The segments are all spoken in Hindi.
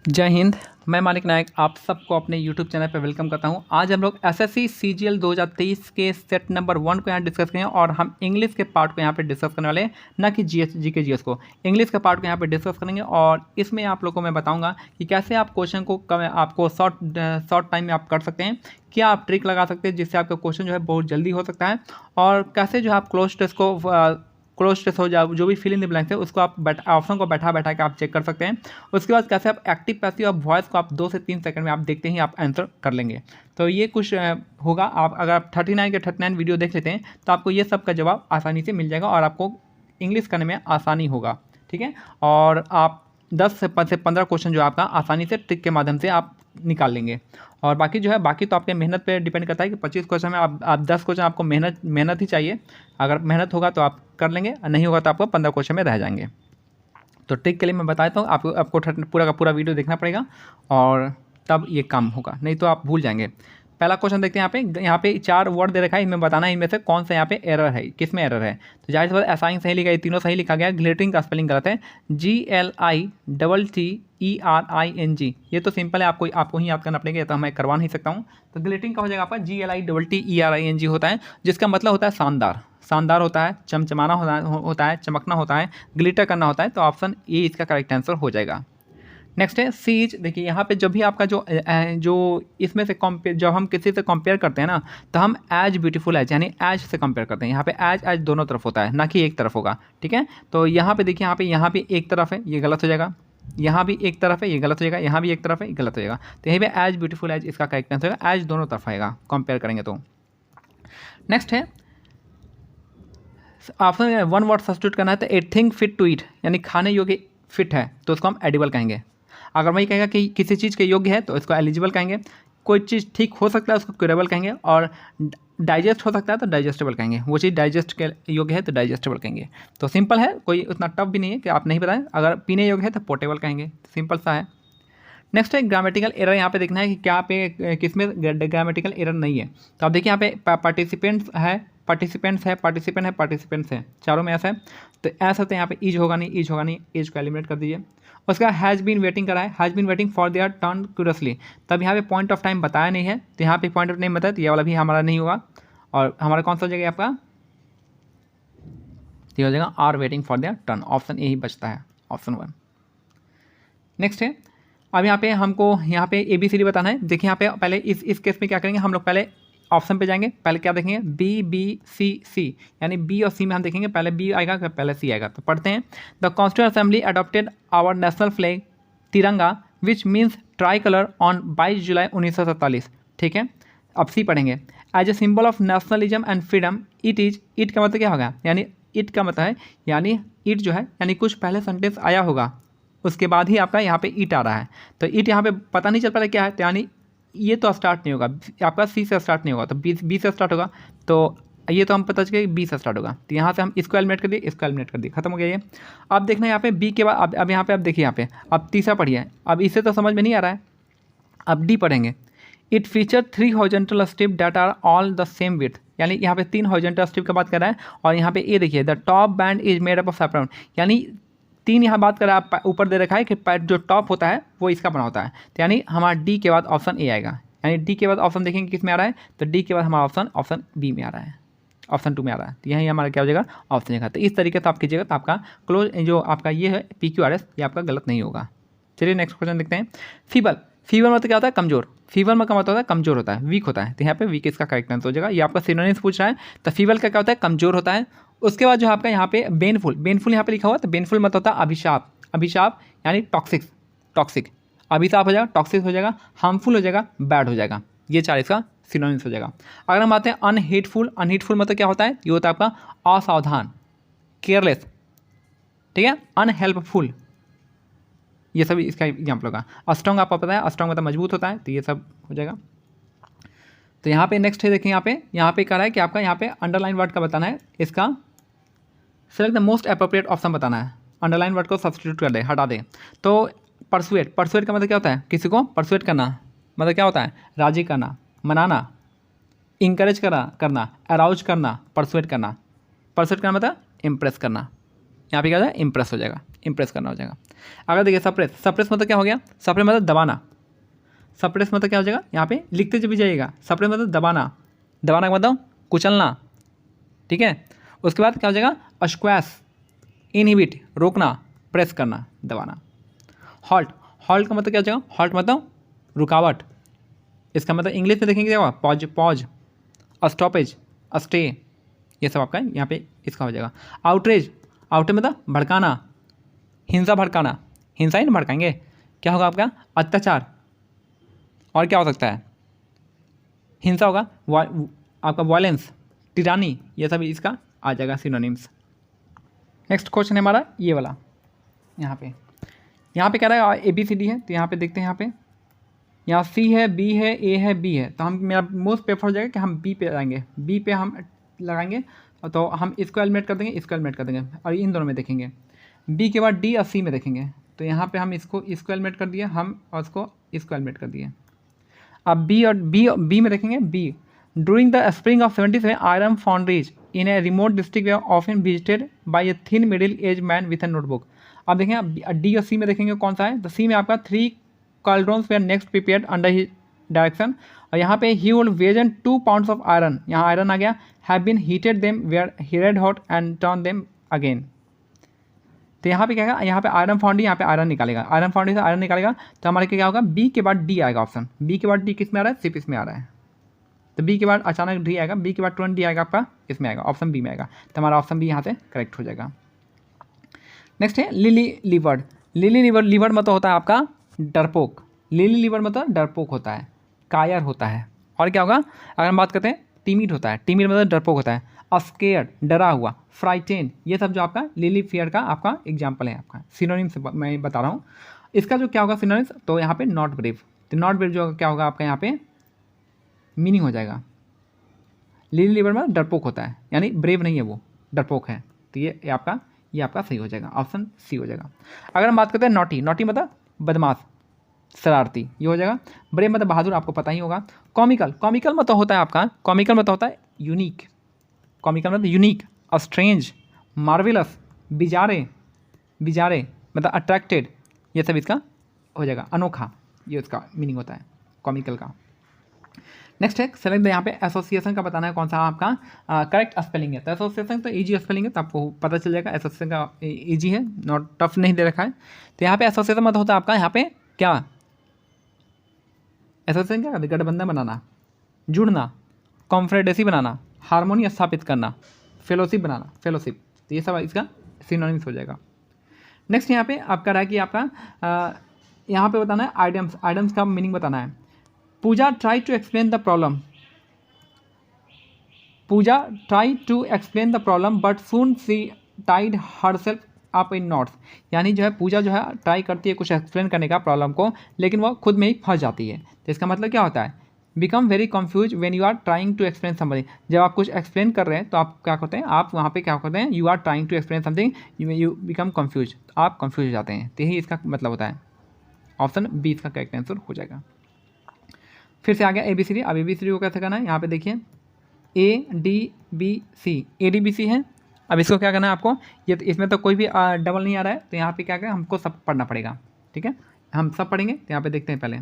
जय हिंद। मैं मालिक नायक आप सबको अपने YouTube चैनल पर वेलकम करता हूं। आज हम लोग SSC CGL 2023 के सेट नंबर 1 को यहाँ डिस्कस करेंगे और हम इंग्लिश के पार्ट को यहाँ पे डिस्कस करने वाले हैं, ना कि GK GS को। इंग्लिश के पार्ट को यहाँ पे डिस्कस करेंगे और इसमें आप लोगों को मैं बताऊंगा कि कैसे आप क्वेश्चन को आपको शॉर्ट टाइम में आप कर सकते हैं, क्या आप ट्रिक लगा सकते हैं जिससे आपका क्वेश्चन जो है बहुत जल्दी हो सकता है, और कैसे जो है आप क्लोज टेस्ट हो जाए जो भी फिल इन द ब्लैंक्स है उसको आप ऑप्शन को बैठा बैठा के आप चेक कर सकते हैं। उसके बाद कैसे आप एक्टिव पैसिव और वॉइस को आप 2 से 3 सेकंड में आप देखते ही आप आंसर कर लेंगे। तो ये कुछ होगा। आप अगर आप 39 के 39 वीडियो देख लेते हैं तो आपको ये सब का जवाब आसानी से मिल जाएगा और आपको इंग्लिश करने में आसानी होगा। ठीक है, और आप 10 से 15 क्वेश्चन जो आपका आसानी से ट्रिक के माध्यम से आप निकाल लेंगे। और बाकी जो है बाकी तो आपके मेहनत पे डिपेंड करता है कि 25 क्वेश्चन में आप 10 क्वेश्चन आपको मेहनत ही चाहिए। अगर मेहनत होगा तो आप कर लेंगे, नहीं होगा तो आपको 15 क्वेश्चन में रह जाएंगे। तो ट्रिक के लिए मैं बताता हूँ, आपको पूरा का पूरा वीडियो देखना पड़ेगा और तब ये काम होगा, नहीं तो आप भूल जाएंगे। पहला क्वेश्चन देखते हैं। यहाँ पे 4 वर्ड दे रखा है, इनमें बताना है इनमें से कौन सा यहाँ पे एरर है, किस में एरर है। तो जाहिर सी बात असाइन सही लिखा है, तीनों सही लिखा गया है। ग्लिटरिंग का स्पेलिंग गलत है, GLITTERING। ये तो सिंपल है, आपको ही याद करना पड़ेगा, ये तो मैं करवा नहीं सकता हूँ। तो ग्लिटरिंग का हो जाएगा आपका GLITTERING होता है, जिसका मतलब होता है शानदार होता है, चमचमाना होता है, चमकना होता है, ग्लिटर करना होता है। तो ऑप्शन ए इसका करेक्ट आंसर हो जाएगा। नेक्स्ट है सीज। देखिए यहाँ पे जब भी आपका जो इसमें से कंपेयर, जब हम किसी से कंपेयर करते हैं ना, तो हम एज ब्यूटीफुल एज यानी एज से कंपेयर करते हैं। यहाँ पे एज दोनों तरफ होता है, ना कि एक तरफ होगा। ठीक है, तो यहाँ पे देखिए यहाँ पे एक तरफ है, ये गलत हो जाएगा। यहाँ भी एक तरफ है, ये गलत हो जाएगा। यहाँ भी एक तरफ है, ये गलत हो जाएगा। तो यहीं पे एज ब्यूटीफुल एज इसका करेक्ट आंसर होगा। एज दोनों तरफ आएगा कंपेयर करेंगे तो। नेक्स्ट है ऑप्शन 1 वर्ड सब्स्टिट्यूट करना है, तो a thing fit to eat यानी खाने योग्य फिट है तो उसको हम एडिबल कहेंगे। अगर वही कहेगा कि किसी चीज़ के योग्य है तो इसको एलिजिबल कहेंगे। कोई चीज़ ठीक हो सकता है उसको क्यूरेबल कहेंगे, और डाइजेस्ट हो सकता है तो डाइजेस्टेबल कहेंगे। वो चीज़ डाइजेस्ट के योग्य है तो डाइजेस्टेबल कहेंगे। तो सिंपल है, कोई उतना टफ भी नहीं है कि आप नहीं बताएं। अगर पीने योग्य है तो पोर्टेबल कहेंगे, सिंपल सा है। नेक्स्ट है ग्रामेटिकल एरर। यहाँ पे देखना है कि क्या पे किसमें ग्रामेटिकल एरर नहीं है। तो आप देखिए यहाँ पे पार्टिसिपेंट्स है, चारों में ऐसा है। तो ऐसा तो यहाँ पे ईज होगा नहीं, ईज को एलिमिनेट कर दीजिए। उसका हैज़ बीन वेटिंग करा है, has been waiting for their turn curiously. तब यहाँ पे पॉइंट ऑफ टाइम बताया नहीं है, तो यहाँ पे पॉइंट ऑफ टाइम बताया तो ये वाला भी हमारा नहीं होगा। और हमारा कौन सा हो जाएगा आपका, ये हो जाएगा are waiting for their turn. Option A ही बचता है, ऑप्शन 1। नेक्स्ट है अब यहाँ पे हमको यहाँ पे ABCD बताना है। देखिए यहाँ पे पहले इस केस में क्या करेंगे, हम लोग पहले ऑप्शन पे जाएंगे। पहले क्या देखेंगे, B यानी B और C में हम देखेंगे पहले B आएगा फिर पहले C आएगा। तो पढ़ते हैं, the constituent assembly adopted our national flag Tiranga which means tri colour on 22 July 1947। ठीक है, अब C पढ़ेंगे, as a symbol of nationalism and freedom it का मतलब क्या होगा, यानी इट का मतलब है यानी इट जो है यानी कुछ पहले सेंटेंस आया होगा उसके बाद ही आपका यहाँ पे ईट आ रहा है। तो ईट यहाँ पे पता नहीं चल पा रहा क्या है, तो यानी ये तो स्टार्ट नहीं होगा, आपका C से स्टार्ट नहीं होगा, तो बी से स्टार्ट होगा। तो ये तो हम पता चल गया B से स्टार्ट होगा। तो यहाँ से हम इसको एलिमिनेट कर दिए, इसको एलिमिनेट कर दिए, खत्म हो गया ये। अब देखना यहाँ पे B के बाद अब यहाँ पे आप देखिए यहाँ पे अब तीसरा पढ़िए। अब इससे तो समझ में नहीं आ रहा है, अब D पढ़ेंगे। It feature 3 horizontal strip that are all the same width, यानी यहाँ पे 3 हॉरिजॉन्टल स्ट्रिप की बात कर रहा है। और यहाँ पे ये देखिए, the top band is made up of saffron, यानी 3 यहाँ बात कर रहा है, ऊपर दे रखा है कि जो टॉप होता है वो इसका बना होता है। तो यानी हमारा D के बाद ऑप्शन A आएगा, यानी D के बाद ऑप्शन देखेंगे किस में आ रहा है, तो D के बाद हमारा ऑप्शन B में आ रहा है, ऑप्शन 2 में आ रहा है। तो यही हमारा क्या हो जाएगा, ऑप्शन जाएगा। तो इस तरीके से आप कीजिएगा तो आपका क्लोज जो आपका ये है PQRS ये आपका गलत नहीं होगा। चलिए नेक्स्ट क्वेश्चन देखते हैं। फीवर मतलब क्या होता है, कमजोर। फीवर में का मतलब होता है कमजोर होता है, वीक होता है। तो यहाँ पे वीक इसका करेक्ट आंसर हो जाएगा। ये आपका सिनोनिम्स पूछ रहा है, तो फीवर का क्या होता है, कमजोर होता है। उसके बाद जो आपका यहाँ पे बेनफुल यहाँ पे लिखा हुआ, तो बेनफुल मतलब होता है अभिशाप यानी टॉक्सिक। अभिशाप हो जाएगा, टॉक्सिक हो जाएगा, हार्मफुल हो जाएगा, बैड हो जाएगा। ये 4 इसका सिनोनिम्स हो जाएगा। अगर हम आते हैं अनहेटफुल मतलब क्या होता है, ये होता है आपका असावधान, केयरलेस। ठीक है, अनहेल्पफुल, ये सब इसका एग्जाम्पल होगा। स्ट्रॉन्ग आपको पता है, स्ट्रॉन्ग मतलब मजबूत होता है, तो ये सब हो जाएगा। तो यहाँ पे नेक्स्ट है, देखिए यहाँ पे कह रहा है कि आपका यहाँ पे अंडरलाइन वर्ड का बताना है, इसका select the most appropriate option बताना है। अंडरलाइन वर्ड को सब्स्टिट्यूट कर दे, हटा दे। तो परसुएट का मतलब क्या होता है, किसी को परसुएट करना मतलब क्या होता है, राजी करना, मनाना, इंकरेज करना, अराउज करना, परसुएट करना मतलब इम्प्रेस करना। यहाँ पे क्या होता है, इम्प्रेस हो जाएगा, इम्प्रेस करना हो जाएगा। अगर देखिए सप्रेस, सप्रेस मतलब क्या हो गया, सप्रेस मतलब दबाना, सप्रेस मतलब क्या हो जाएगा, यहाँ पे लिखते जब भी जाइएगा, सप्रेस मतलब दबाना, दबाना का मतलब कुचलना, ठीक है। उसके बाद क्या हो जाएगा, स्क्वैश, इनहिबिट, रोकना, प्रेस करना, दबाना। हॉल्ट, हॉल्ट का मतलब क्या हो जाएगा, हॉल्ट मतलब रुकावट, इसका मतलब इंग्लिश में देखेंगे क्या होगा, पॉज, पॉज, स्टॉपेज, स्टे, ये सब आपका यहाँ पे इसका हो जाएगा। आउटरेज, आउटरेज मतलब भड़काना, हिंसा भड़काना, हिंसा ही ना भड़काएंगे, क्या होगा आपका, अत्याचार, और क्या हो सकता है, हिंसा होगा, आपका वायलेंस, टिरानी, ये सब इसका आ जाएगा सिनोनिम्स। नेक्स्ट क्वेश्चन है हमारा ये वाला, यहाँ पे कह रहा है ABCD है, तो यहाँ पे देखते हैं, यहाँ C है, B है, A है, B है, तो हम मेरा मोस्ट प्रेफर हो जाएगा कि हम B पे आएंगे, B पे हम लगाएंगे, तो हम इसको एलिमिनेट कर देंगे, इसको एलिमिनेट कर देंगे, और इन दोनों में देखेंगे। B के बाद D और C में देखेंगे, तो यहाँ पे हम इसको एलिमिनेट कर दिए हम, और इसको एलिमिनेट कर दिए। अब B में देखेंगे, B during the spring of 77 iron foundries in a remote district way often visited by a thin middle age man with A notebook. अब देखें D और C में देखेंगे कौन सा है, तो C में आपका 3 cauldrons were next prepared under his direction, और यहाँ पे he would weigh 2 pounds of iron, यहाँ आयरन आ गया, have been heated them were red hot and turn them again। तो यहाँ पे क्या है, यहाँ पे आयरन फाउंड्री, यहाँ पे आयरन निकालेगा, आयरन फाउंड्री से आयरन निकालेगा, तो हमारे क्या होगा, B के बाद D आएगा ऑप्शन, B के बाद D किस में आ रहा है, सिर्फ इसमें आ रहा है, तो B के बाद अचानक D आएगा, B के बाद तुरंत D आएगा आपका, इसमें आएगा, ऑप्शन B में आएगा, तो हमारा ऑप्शन B यहाँ से करेक्ट हो जाएगा। नेक्स्ट है लिली लिवर्ड, लिली लिवर्ड मतलब होता है आपका डरपोक, लिली लिवर्ड मतलब डरपोक होता है, कायर होता है, और क्या होगा, अगर हम बात करते हैं टीमिड होता है, टीमिड मतलब डरपोक होता है, स्केयर्ड डरा हुआ, फ्राइटेन, ये सब जो आपका लिली फियर का आपका एग्जाम्पल है, आपका सिनोनिम्स मैं बता रहा हूँ। इसका जो क्या होगा सिनोनिम्स, तो यहाँ पे नॉट ब्रेव, तो नॉट ब्रेव जो क्या होगा आपका यहाँ पे मीनिंग हो जाएगा, लिली लिवर्ड में डरपोक होता है, यानी ब्रेव नहीं है वो, डरपोक है, तो ये आपका सही हो जाएगा, ऑप्शन C हो जाएगा। अगर हम बात करते हैं नॉटी, नॉटी मतलब बदमाश, शरारती, ये हो जाएगा। ब्रेव मतलब बहादुर, आपको पता ही होगा। कॉमिकल, कॉमिकल मतलब होता है आपका, कॉमिकल मतलब होता है यूनिक, कॉमिकल मतलब यूनिक, स्ट्रेंज, मार्वेलस, बिजारे, बिजारे मतलब अट्रैक्टेड, ये सब इसका हो जाएगा, अनोखा, ये इसका मीनिंग होता है कॉमिकल का। नेक्स्ट है सेलेक्ट, यहाँ पे एसोसिएशन का बताना है कौन सा आपका करेक्ट स्पेलिंग है, तो एसोसिएशन तो इजी स्पेलिंग है, तो आपको पता चल जाएगा, एसोसिएशन का इजी है, नॉट टफ नहीं दे रखा है। तो यहाँ पे एसोसिएशन मतलब होता है आपका यहाँ पे क्या, एसोसिएशन क्या, गठबंधन बनाना, जुड़ना, कॉन्फेडरेसी बनाना, हारमोनी स्थापित करना, फेलोशिप बनाना, फेलोशिप, तो ये सब इसका सिनोनिम्स हो जाएगा। नेक्स्ट यहाँ पे आपका रहा कि आपका यहाँ पे बताना है आइडम्स, आइडम्स का मीनिंग बताना है। Puja try to explain the problem, Puja try to explain the problem but soon she tied herself up in knots, यानी जो है पूजा जो है ट्राई करती है कुछ एक्सप्लेन करने का प्रॉब्लम को, लेकिन वो खुद में ही फंस जाती है। तो इसका मतलब क्या होता है, become very confuse when you are trying to explain something, जब आप कुछ एक्सप्लेन कर रहे हैं तो आप क्या करते हैं, आप वहाँ पे क्या करते हैं, you are trying to explain something, you become confuse, आप कन्फ्यूज हो जाते हैं, तो यही इसका मतलब होता है, ऑप्शन B इसका करेक्ट आंसर हो जाएगा। फिर से आ गया ABCD, अब ABCD को कैसे करना है, यहाँ पे देखिए ADBC, ADBC है। अब इसको क्या करना है आपको, ये तो इसमें तो कोई भी डबल नहीं आ रहा है, तो यहाँ पे क्या करें, हमको सब पढ़ना पड़ेगा, ठीक है, हम सब पढ़ेंगे। तो यहाँ पे देखते हैं पहले,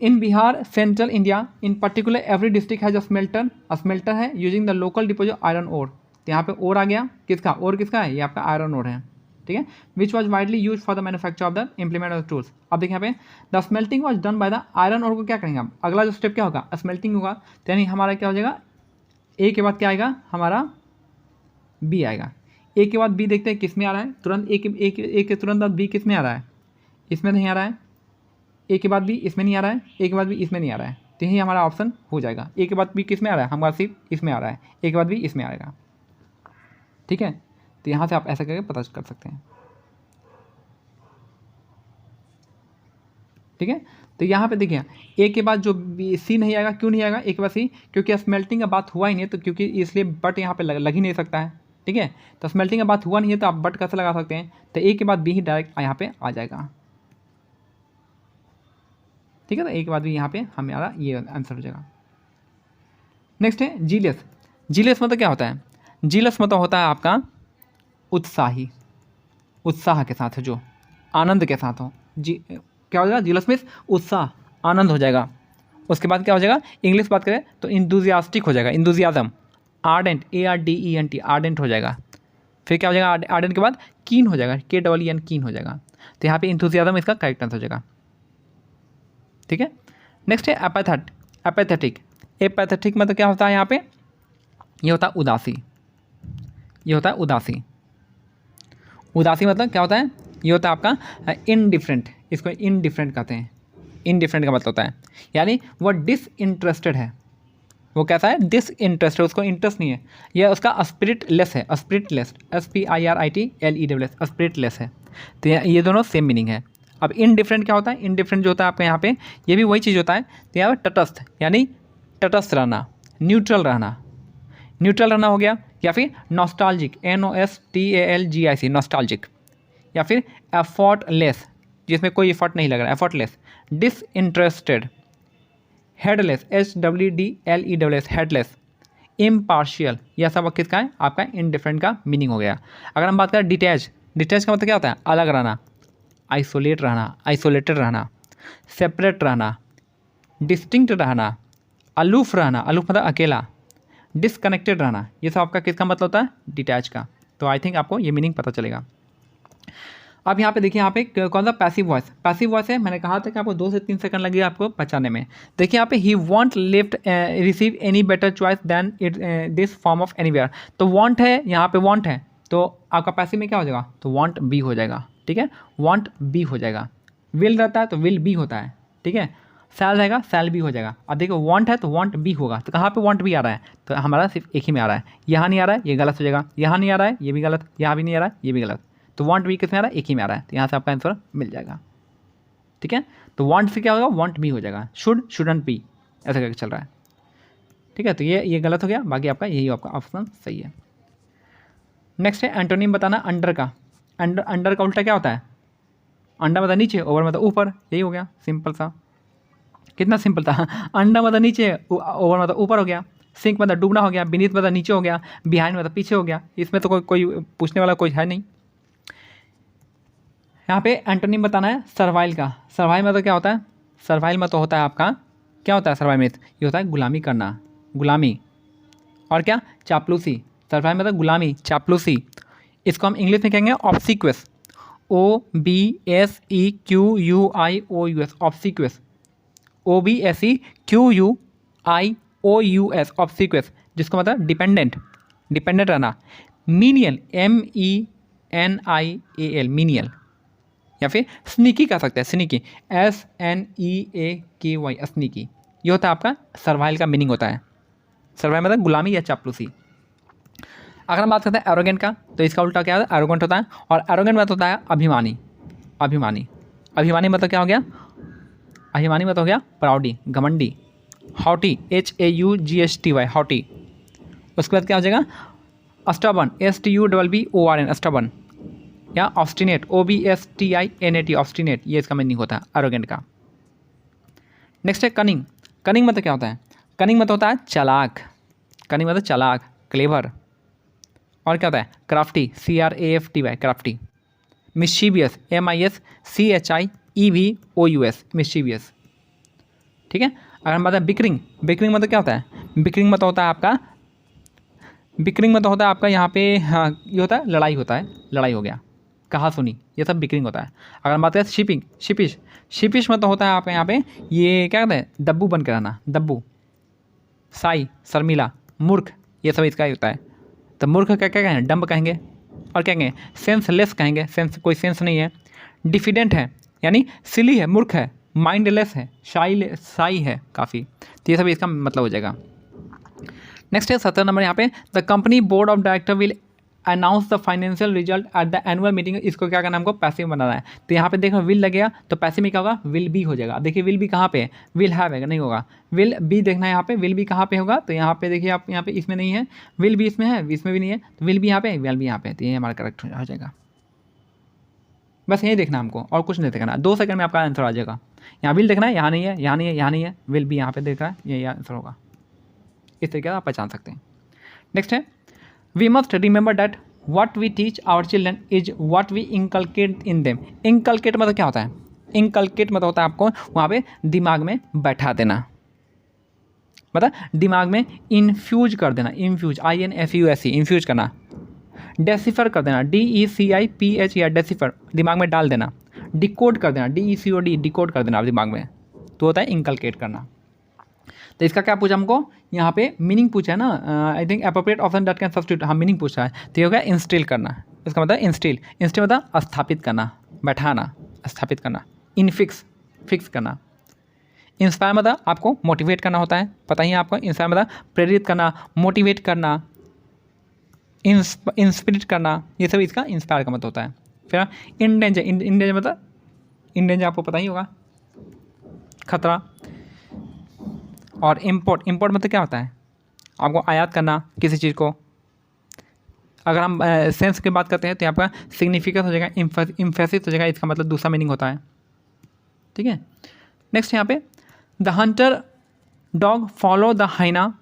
in Bihar central India in particular every district has a smelter है using the local deposit iron ore, तो यहाँ पे ओर आ गया, किसका ओर, किसका है, ये आपका आयरन ओर है, ठीक है, which was widely use for the manufacture of the implement of tools. अब देखिए यहाँ पे the smelting was done by the iron ore को क्या करेंगे, अब अगला जो स्टेप क्या होगा, स्मेल्टिंग होगा, तो यानी हमारा क्या हो जाएगा, ए के बाद क्या आएगा, हमारा बी आएगा, ए के बाद बी देखते हैं किस में आ रहा है, तुरंत ए के तुरंत बाद बी किस में आ रहा है, इसमें नहीं आ रहा है, ए के बाद बी इसमें नहीं आ रहा है, ए के बाद बी इसमें नहीं आ रहा है, तो यही हमारा ऑप्शन हो जाएगा, ए के बाद बी किस में आ रहा है, हमारा सिर्फ इसमें आ रहा है, ए के बाद बी इसमें आएगा, ठीक है। तो यहाँ से आप ऐसा करके पता कर सकते हैं, ठीक है। तो यहाँ पे देखिए ए के बाद जो सी नहीं आएगा, क्यों नहीं आएगा ए के बाद सी, क्योंकि स्मेल्टिंग का बात हुआ ही नहीं है, तो क्योंकि इसलिए बट यहाँ पे लग ही नहीं सकता है, ठीक है, तो स्मेल्टिंग का बात हुआ नहीं है, तो आप बट कैसे लगा सकते हैं, तो ए के बाद बी ही डायरेक्ट यहाँ पे आ जाएगा, ठीक है, तो ए के बाद भी यहाँ पे हमारा ये आंसर हो जाएगा। नेक्स्ट है जीलियस, जीलियस मतलब क्या होता है, जीलियस मतलब होता है आपका उत्साही, उत्साह के साथ जो आनंद के साथ हो, जी क्या हो जाएगा, जीलस मीन्स उत्साह, आनंद हो जाएगा। उसके बाद क्या हो जाएगा, इंग्लिश बात करें तो इंथुजियास्टिक हो जाएगा, इंथुजियाज्म। आर्डेंट, ARDENT, आर्डेंट हो जाएगा। फिर क्या हो जाएगा, आर्डेंट के बाद कीन हो जाएगा, KEEN, कीन हो जाएगा। तो यहाँ पे इंथुजियाज्म इसका करेक्ट आंसर हो जाएगा। ठीक है। नेक्स्ट है एपैथेटिक। एपैथेटिक मतलब क्या होता है यहाँ पे, ये होता है उदासी, ये होता है उदासी। उदासी मतलब क्या होता है, ये होता है आपका इनडिफरेंट, इसको इनडिफरेंट कहते हैं। इनडिफरेंट का मतलब होता है यानी वो डिसइंटरेस्टेड है, वो कैसा है, डिसइंटरेस्टेड, उसको इंटरेस्ट नहीं है, यह उसका स्पिरिटलेस है, स्पिरिटलेस, SPIRITLESS, स्पिरिटलेस है। तो ये दोनों सेम मीनिंग है। अब इनडिफरेंट क्या होता है, इनडिफरेंट जो होता है आपके यहाँ पे, ये भी वही चीज़ होता है। तो यहाँ पर तटस्थ यानी तटस्थ रहना, न्यूट्रल रहना, न्यूट्रल रहना हो गया। या फिर नॉस्टैल्जिक, NOSTALGIC, नॉस्टैल्जिक। या फिर एफर्टलेस, जिसमें कोई एफर्ट नहीं लग रहा है, effortless. Disinterested, headless, HWDLESS, headless. Impartial, यह सब किसका है, आपका इनडिफरेंट का मीनिंग हो गया। अगर हम बात करें डिटैच, डिटैच का मतलब क्या होता है, अलग रहना, आइसोलेट रहना, आइसोलेटेड रहना, सेपरेट रहना, डिस्टिंक्ट रहना, अलूफ रहना, अलूफ मतलब अकेला, डिसकनेक्टेड रहना, ये सब आपका किसका मतलब होता है, डिटैच का। तो आई थिंक आपको ये मीनिंग पता चलेगा। अब यहाँ पे देखिए, यहाँ पे कौन सा पैसिव वॉइस, पैसिव वॉइस है, मैंने कहा था कि आपको 2 से 3 सेकंड लगेगा आपको पहचानने में। देखिए यहाँ पे he won't left receive any better choice than it this form of anywhere. तो वॉन्ट है, यहाँ पे वॉन्ट है, तो आपका पैसिव में क्या हो जाएगा, तो वॉन्ट बी हो जाएगा। ठीक है, वॉन्ट बी हो जाएगा। विल रहता है तो विल बी होता है। ठीक है, सैल रहेगा, सैल बी हो जाएगा। अब देखो वॉन्ट है तो वॉन्ट बी होगा, तो कहाँ पे वॉन्ट बी आ रहा है, तो हमारा सिर्फ एक ही में आ रहा है, यहाँ नहीं आ रहा है, ये गलत हो जाएगा, यहाँ नहीं आ रहा है, ये भी गलत, यहाँ भी नहीं आ रहा है, ये भी गलत। तो वॉन्ट बी किस में आ रहा है, एक ही में आ रहा है, तो यहाँ से आपका आंसर मिल जाएगा। ठीक है, तो वॉन्ट से क्या होगा, वॉन्ट बी हो जाएगा, शुड, शुडंट बी, ऐसा करके चल रहा है। ठीक है, तो ये गलत हो गया, बाकी आपका यही आपका ऑप्शन सही है। नेक्स्ट है एंटोनिम बताना अंडर का। अंडर का उल्टा क्या होता है, अंडा मतलब नीचे, ओवर मतलब ऊपर, यही हो गया, सिंपल सा, कितना सिंपल था। अंडा मतलब नीचे, ओवर मतलब ऊपर हो गया, सिंक मतलब डूबना हो गया, बीनीथ मतलब नीचे हो गया, बिहाइंड मतलब पीछे हो गया। इसमें तो कोई पूछने वाला कोई है नहीं। यहाँ पे एंटोनिम बताना है सर्वाइल का। सर्वाइल मतलब क्या होता है, सर्वाइल मतलब होता है आपका, क्या होता है सर्वाइल में, ये होता है गुलामी करना, गुलामी। और क्या, चापलूसी। सर्वाइल मतलब गुलामी, चापलूसी। इसको हम इंग्लिश में कहेंगे ऑब्सिक्वस, OBSEQUIOUS, ऑब्सिक्वस, OBSEQUIOUS, ऑब्सिक्वस, जिसको मतलब डिपेंडेंट, डिपेंडेंट रहना। Menial, MENIAL, menial. या फिर स्नीकी कह सकते हैं, स्नीकी, SNEAKY, स्नीकी। ये होता है आपका सर्वाइल का मीनिंग होता है। सर्वाइल मतलब गुलामी या चापलूसी। अगर हम बात करते हैं एरोगेंट का, तो इसका उल्टा क्या होता है, एरोगेंट होता है। और एरोगेंट मतलब होता है अभिमानी, अभिमानी। अभिमानी मतलब क्या हो गया, अभिमानी मतलब हो गया प्राउडी, घमंडी। Haughty, HAUGHTY, haughty. उसके बाद क्या हो जाएगा, स्टबर्न, STUBBORN, स्टबर्न। या ऑब्स्टिनेट, OBSTINAT, ऑब्स्टिनेट, ये इसका मीनिंग होता है एरोगेंट का। नेक्स्ट है कनिंग। कनिंग मतलब क्या होता है, कनिंग मतलब होता है चालाक, कनिंग मतलब चालाक, क्लेवर। और क्या होता है, crafty, CRAFTY, crafty. Mischievous, MISCHIEVOUS, mischievous. ठीक है, अगर हम बात है बिकरिंग, बिकरिंग मतलब क्या होता है, बिकरिंग मतलब होता है आपका, बिकरिंग मतलब होता है आपका यहाँ पे, हाँ ये होता है लड़ाई, होता है लड़ाई हो गया, कहा सुनी, ये सब बिकरिंग होता है। अगर हम बात करें शिपिंग, शिपिश, शिपिश मतलब होता है आपका यहाँ पे, ये क्या कहते हैं, दब्बू बन कर रहना, दब्बू। साई, शर्मिला, मूर्ख, ये सब इसका ही होता है। तो मूर्ख क्या क्या कहेंगे, डम्ब कहेंगे। और क्या कहेंगे, सेंसलेस कहेंगे, सेंस, कोई सेंस नहीं है। डिफिडेंट है यानी सिली है, मूर्ख है। माइंडलेस है, शाई है काफ़ी। तो ये सब इसका मतलब हो जाएगा। नेक्स्ट है 17 नंबर यहाँ पे, the company board of director will announce the financial result at the annual meeting. इसको क्या करना है, हमको पैसिव बनाना है। तो यहाँ पे देखो विल लगेगा, तो पैसिव में क्या होगा, विल बी हो जाएगा। देखिए विल बी कहाँ पे है, विल हैव है, नहीं होगा, विल बी देखना है यहाँ पे, विल बी कहाँ पे होगा, तो यहाँ पे देखिए आप, यहाँ पे इसमें नहीं है, विल बी इसमें है, इसमें भी नहीं है, तो विल बी यहाँ पे, विल बी यहाँ पे, तो ये हमारा करेक्ट हो जाएगा। बस यही देखना हमको, और कुछ नहीं देखना। 2 सेकंड में आपका आंसर आ जाएगा। यहाँ विल देखना है, यहाँ नहीं है, यहाँ नहीं है, यहाँ नहीं है, विल बी यहाँ पे देख रहा है, ये आंसर होगा। इस तरीके से आप पहचान सकते हैं। नेक्स्ट है, we must remember that what we teach our children is what we inculcate in them. Inculcate मतलब क्या होता है? इंकलकेट मतलब होता है आपको वहाँ पे दिमाग में बैठा देना, मतलब दिमाग में इन्फ्यूज कर देना। इन्फ्यूज, INFUSE, इन्फ्यूज करना। डेसिफर कर देना, DECIPH, या डेसिफर, दिमाग में डाल देना। डिकोड कर देना, DECOD, डिकोड कर देना दिमाग में, तो होता है इंकलकेट करना। तो इसका क्या पूछा हमको यहाँ पे? मीनिंग पूछा है ना। I think appropriate option that can substitute, हाँ मीनिंग पूछा है। तो ये हो गया इंस्टिल करना, इसका मतलब इंस्टिल। इंस्टिल मतलब स्थापित करना, बैठाना, स्थापित करना। इनफिक्स, फिक्स करना। इंस्पायर मतलब आपको मोटिवेट करना होता है, पता ही है आपको। इंस्पायर मतलब प्रेरित करना, मोटिवेट करना, इंस्पिरिट करना, ये सब इसका इंस्पायर का मतलब होता है। फिर इंडेंजर, इंडेंजर मतलब, इंडेंजर आपको पता ही होगा, खतरा। और इम्पोर्ट, इम्पोर्ट मतलब क्या होता है? आपको आयात करना किसी चीज़ को। अगर हम सेंस की बात करते हैं तो आपका सिग्निफिकेंस हो जाएगा, इम्फेसिस हो जाएगा, इसका मतलब दूसरा मीनिंग होता है। ठीक है। नेक्स्ट यहाँ पे the hunter dog follow the hyena,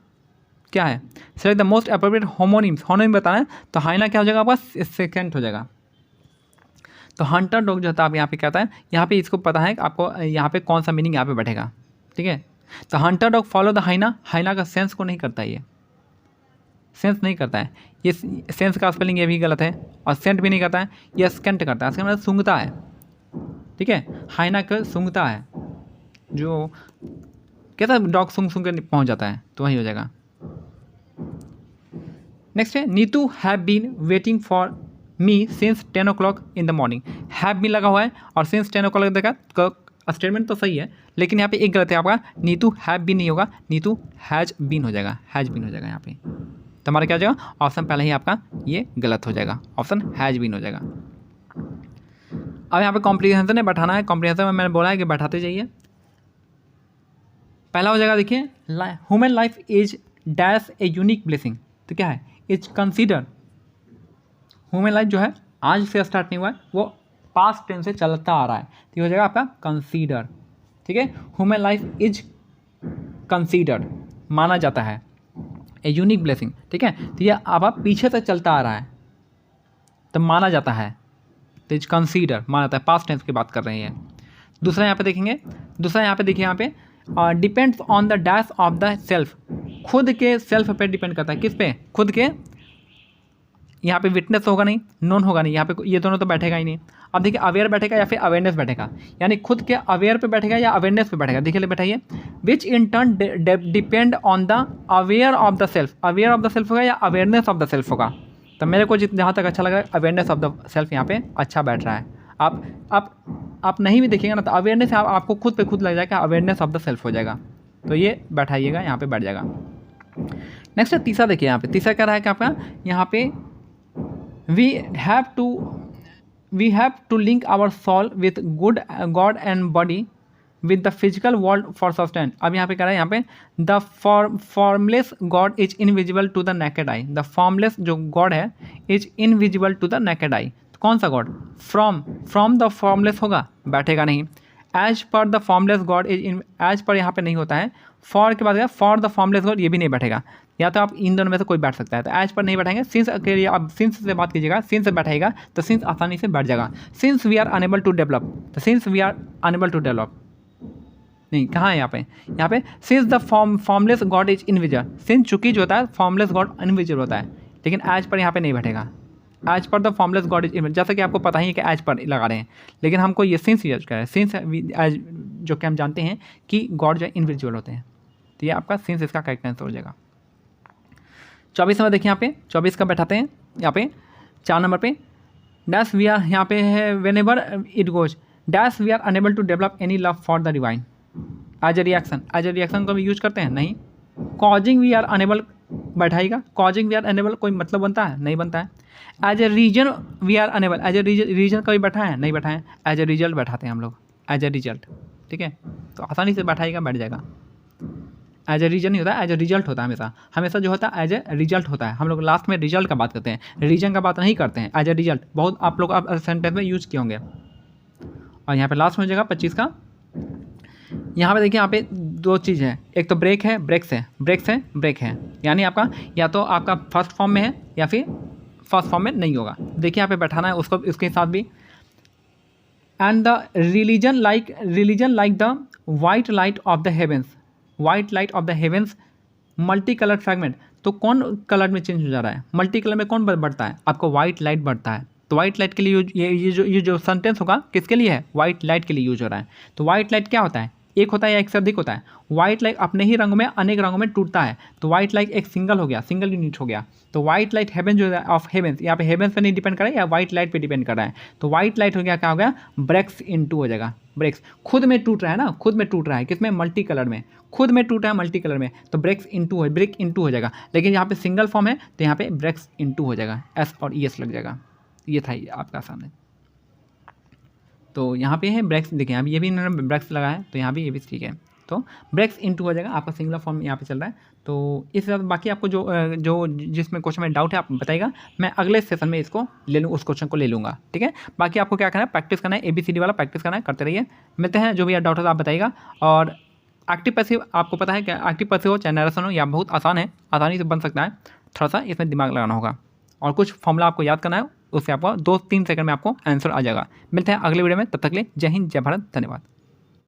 क्या है? Select the most appropriate homonyms, homonym बताना है तो हाइना क्या हो जाएगा आपका? सेकेंड हो जाएगा। तो हंटर डॉग जो होता है आप यहाँ पे कहता है, यहाँ पे इसको पता है आपको यहाँ पे कौन सा मीनिंग यहाँ पे बैठेगा। ठीक है। तो हंटर डॉग फॉलो द हाइना, हाइना का सेंस को नहीं करता, ये सेंस नहीं करता है। ये सेंस का स्पेलिंग ये भी गलत है, और सेंट भी नहीं करता है, ये स्केंट करता है, इसका मतलब सूंघता है। ठीक है। हाइना का सूंघता है, जो कहता है डॉग सूंघ सूंघ के पहुँच जाता है, तो वही हो जाएगा। नेक्स्ट है Neetu have been waiting for me since 10 o'clock in the morning. Have been लगा हुआ है और सिंस 10 o'clock देखा, स्टेटमेंट तो सही है, लेकिन यहाँ पे एक गलत है आपका, नीतू हैव बीन नहीं होगा, नीतू हैज बीन हो जाएगा, हैज बीन हो जाएगा यहाँ पे। तो हमारा क्या हो जाएगा? ऑप्शन पहले ही आपका ये गलत हो जाएगा, ऑप्शन हैज बीन हो जाएगा। अब यहाँ पे कॉम्प्रिहेंशन है, बैठाना है। कॉम्प्रिहेंशन में मैंने बोला है कि बैठाते जाइए। पहला हो जाएगा, देखिए human life is dash a unique blessing. तो क्या है? इज कंसीडर, ह्यूमन लाइफ जो है आज से स्टार्ट नहीं हुआ है, वो पास्ट टेंस से चलता आ रहा है, तो ये हो जाएगा आपका कंसीडर। ठीक है। ह्यूमन लाइफ इज कंसीडर्ड, माना जाता है, ए यूनिक ब्लेसिंग। ठीक है। तो ये अब पीछे से चलता आ रहा है, तो माना जाता है, तो इज कंसीडर, माना जाता है, पास्ट टेंस की बात कर रहे हैं। दूसरा यहाँ पे देखेंगे, दूसरा यहाँ पे देखिए, यहाँ पे depends on the dash of the self, खुद के सेल्फ पे डिपेंड करता है। किस पे? खुद के। यहाँ पे विटनेस होगा नहीं, नोन होगा नहीं, यहाँ पे ये दोनों तो बैठेगा ही नहीं। अब देखिए अवेयर बैठेगा या फिर अवेयरनेस बैठेगा, यानी खुद के अवेयर पे बैठेगा या अवेयरनेस पे बैठेगा। देखिए बैठाइए, which in turn depend on the aware of the self. Aware of the self होगा या अवेयरनेस ऑफ द सेल्फ होगा? तो मेरे को जहाँ तक अच्छा लग रहा है अवेयरनेस ऑफ द सेल्फ यहाँ पे अच्छा बैठ रहा है। आप नहीं भी देखिएगा ना, तो अवेयरनेस आपको खुद पे खुद लग जाएगा, अवेयरनेस ऑफ द सेल्फ हो जाएगा, तो ये बैठाइएगा, यहाँ पे बैठ जाएगा। नेक्स्ट है तीसरा, देखिए यहाँ पे तीसरा क्या रहा है कि आपका यहाँ पे we have to link our soul with good God and body with the physical world for sustain. अब यहाँ पे कह रहा है, यहाँ पे the formless God is invisible to the naked eye. The formless जो गॉड है is invisible to the naked eye. कौन सा गॉड? फ्रॉम द फॉर्मलेस होगा, बैठेगा नहीं। As per the formless God is in, as per यहाँ पे नहीं होता है, फॉर के बाद फॉर द फॉर्मलेस गॉड, ये भी नहीं बैठेगा। या तो आप इन दोनों में से कोई बैठ सकता है, तो एज पर नहीं बैठेंगे। सिंस के लिए आप सिंस से बात कीजिएगा, सिंस से बैठाएगा तो सिंस आसानी से बैठ जाएगा। Since we are unable to develop, तो since we are unable to develop नहीं, कहाँ है यहाँ पे? यहाँ पे since the formless God is invisible, since चूंकि जो होता है फॉर्मलेस गॉड इनविजिबल होता है, लेकिन एज पर यहाँ पे नहीं बैठेगा। As per the formless God is invisible, जैसा कि आपको पता ही है कि एज पर लगा रहे हैं, लेकिन हमको ये सिंस यूज करें। सिंस एज जो कि हम जानते हैं कि गॉड जो है इनविजिबल होते हैं, तो ये आपका सिंस इसका करेक्ट आंसर हो जाएगा। 24 नंबर देखिए, यहाँ पे 24 का बैठाते हैं। यहाँ पे 4 नंबर पे डैश वी आर, यहाँ पे है whenever it goes dash we are unable to develop any love for the divine. As a reaction, as a reaction को भी यूज करते हैं नहीं। कॉजिंग वी आर अनेबल बैठाएगा, कॉजिंग वी आर अनेबल कोई मतलब बनता है? नहीं बनता है। As a reason we are unable, as a reason कभी बैठा है? नहीं बैठा है। एज ए रिजल्ट बैठाते हैं हम लोग, एज ए रिजल्ट। ठीक है, तो आसानी से बैठाएगा, बैठ जाएगा। एज ए रीजन नहीं होता है, एज ए रिजल्ट होता है। हमेशा हमेशा जो होता है एज ए रिजल्ट होता है। हम लोग लास्ट में रिजल्ट का बात करते हैं, रीजन का बात नहीं करते हैं। एज ए रिजल्ट बहुत आप लोग अब सेंटेंस में यूज किए होंगे। और यहाँ पे लास्ट में हो जाएगा 25 का। यहाँ पे देखिए, यहाँ पे दो चीज़ है, एक तो ब्रेक है, ब्रेक्स है, ब्रेक्स है, ब्रेक है। यानी आपका या तो आपका फर्स्ट फॉर्म में है या फिर फर्स्ट फॉर्म में नहीं होगा। देखिए यहाँ पे बैठाना है उसको इसके साथ भी। And the religion like the white light of the heavens, white light of the heavens multi colour fragment. तो कौन कलर में चेंज हो जा रहा है? मल्टी कलर में कौन बढ़ता है? आपको वाइट लाइट बढ़ता है। तो वाइट लाइट के लिए ये जो सेंटेंस होगा किसके लिए है? वाइट लाइट के लिए यूज हो रहा है। तो वाइट लाइट क्या होता है? एक होता है या एक से अधिक होता है? वाइट लाइट अपने ही रंग में अनेक रंगों में टूटता है। तो वाइट लाइट एक सिंगल हो गया, सिंगल यूनिट हो गया। तो वाइट लाइट हेवन जो है ऑफ हेवेंस, यहाँ पे हेवेंस पे नहीं डिपेंड कर रहा है या वाइट लाइट पे डिपेंड कर रहा है। तो वाइट लाइट हो गया, क्या हो गया? ब्रेक्स इनटू हो जाएगा। ब्रेक्स खुद में टूट रहा है ना, खुद में टूट रहा है किसमें? मल्टी कलर में। खुद में टूटा है मल्टी कलर में, तो ब्रेक इनटू हो जाएगा। लेकिन यहाँ पे सिंगल फॉर्म है तो यहाँ पे ब्रेक्स इनटू हो जाएगा, एस और ई एस लग जाएगा। ये था ये आपका सामने। तो यहाँ पे है ब्रेक्स, देखिए अभी ये भी इन्होंने ब्रेक्स लगा है तो यहाँ भी ये भी ठीक है। तो ब्रेक्स इनटू हो जाएगा, आपका सिंगुलर फॉर्म यहाँ पे चल रहा है। तो इस तरह बाकी आपको जो जिसमें क्वेश्चन में डाउट है आप बताइएगा, मैं अगले सेशन में इसको ले लूँ, उस क्वेश्चन को ले लूँगा, ठीक है। बाकी आपको क्या करना है? प्रैक्टिस करना है, ABCD वाला प्रैक्टिस करना है, करते रहिए। मिलते हैं, जो भी डाउट होता है आप बताइएगा। और एक्टिव पैसिव आपको पता है क्या? एक्टिव पैसिव हो चाहे नरेशन हो, या बहुत आसान है, आसानी से बन सकता है। थोड़ा सा इसमें दिमाग लगाना होगा और कुछ फॉर्मूला आपको याद करना है, उससे आपको 2-3 सेकंड में आपको आंसर आ जाएगा। मिलते हैं अगले वीडियो में, तब तक के लिए जय हिंद, जय भारत, धन्यवाद।